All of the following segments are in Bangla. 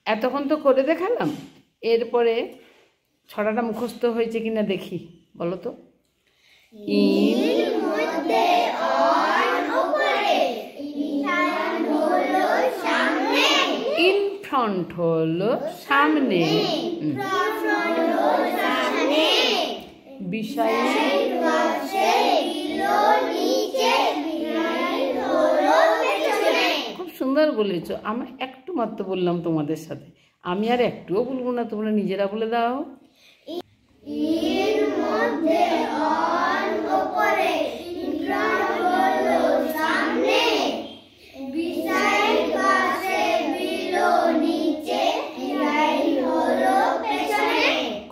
এতক্ষণ তো করে দেখালাম, এরপরে ছড়াটা মুখস্থ হয়েছে কিনা দেখি, বলো তো। ইন মধ্যে অন উপরে, ইন ফ্রন্ট হলো সামনে, বিষয় খুব সুন্দর বলেছো। আমি একটু মাত্র বললাম তোমাদের সাথে, আমি আর একটুও বলবো না, তোমরা নিজেরা বলে দাও।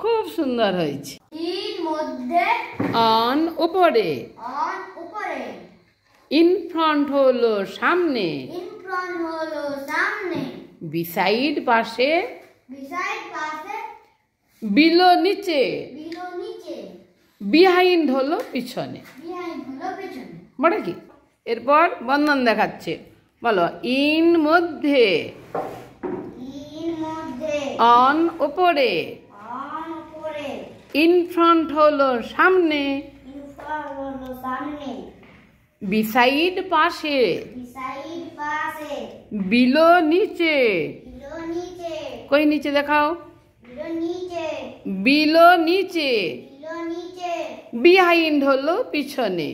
খুব সুন্দর হয়েছে। অন উপরে, ইন ফ্রন্ট হলো সামনে, বিসাইড পাশে, বিলো নিচে, বিহাইন্ড হলো পিছনে। বড় কি? এরপর বন্ধন দেখাচ্ছে, বলো। ইন মধ্যে, অন উপরে, ইন ফ্রন্ট হলো সামনে, বিসাইড পাশে, বিলো নিচে। কই নিচে দেখাও? বিলো নিচে, বিহাইন্ড হলো পিছনে।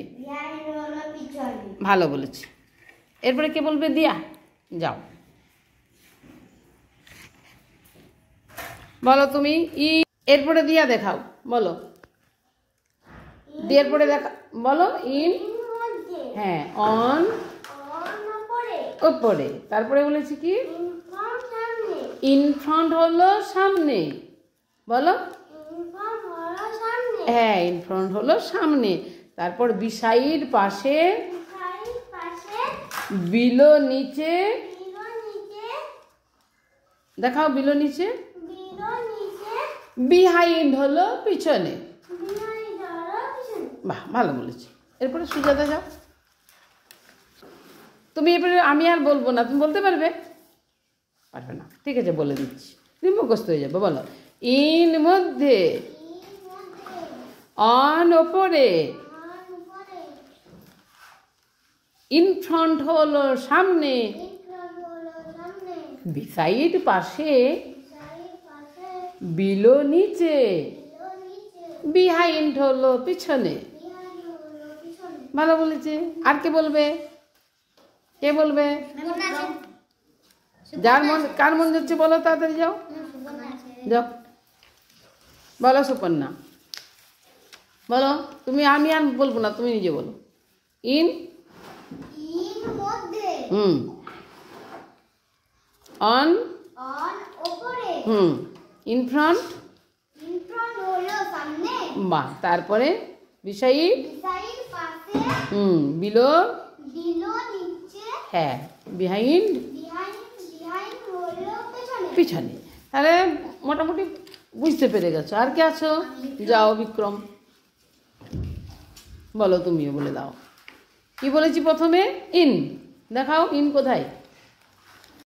ভালো বলেছি। এরপরে কে বলবে? দিয়া, যাও বলো তুমি। ই এরপরে দিয়া দেখাও, বলো। দিয়ার পরে দেখা, বলো। ইন, হ্যাঁ, অন উপরে, তারপরে বলেছি কি? ইন ফ্রন্ট হলো সামনে, বলো। হ্যাঁ, ইন ফ্রন্ট হলো সামনে, তারপর বিসাইড পাশে, বিলো নিচে। দেখাও বিলো নিচে, বিহাইন্ড হলো পিছনে। বাহ, ভালো বলেছি। এরপরে সুজাতা যাও তুমি। এরপরে আমি আর বলবো না, তুমি বলতে পারবে? পারবে না, ঠিক আছে, বলে দিচ্ছি, তুমি মুখস্থ হয়ে যাবে। বলো। ইন মধ্যে, অন ওপরে, ইন ফ্রন্ট হলো সামনে, বিসাইড পাশে, বিলো নিচে, বিহাইন্ড হলো পিছনে। ভালো বলেছে। আর কে বলবে? কে বলবে? যার মন, কার মন যাচ্ছে বলো, তাড়াতাড়ি যাও যাও, বলো। সুপর্ণা বলো তুমি। আমি আর বলবো না, তুমি নিজে বলো। ইন, অন, ইন ফ্রন্ট, বাহ, তারপরে বিসাইড, বিলো, হ্যাঁ, বিহাইন্ড পিছনে। তাহলে মোটামুটি বুঝতে পেরে গেছো। আর কে আছো? যাও বিক্রম, বলো, তুমিও বলে দাও। কি বলেছি প্রথমে? ইন দেখাও, ইন কোথায়?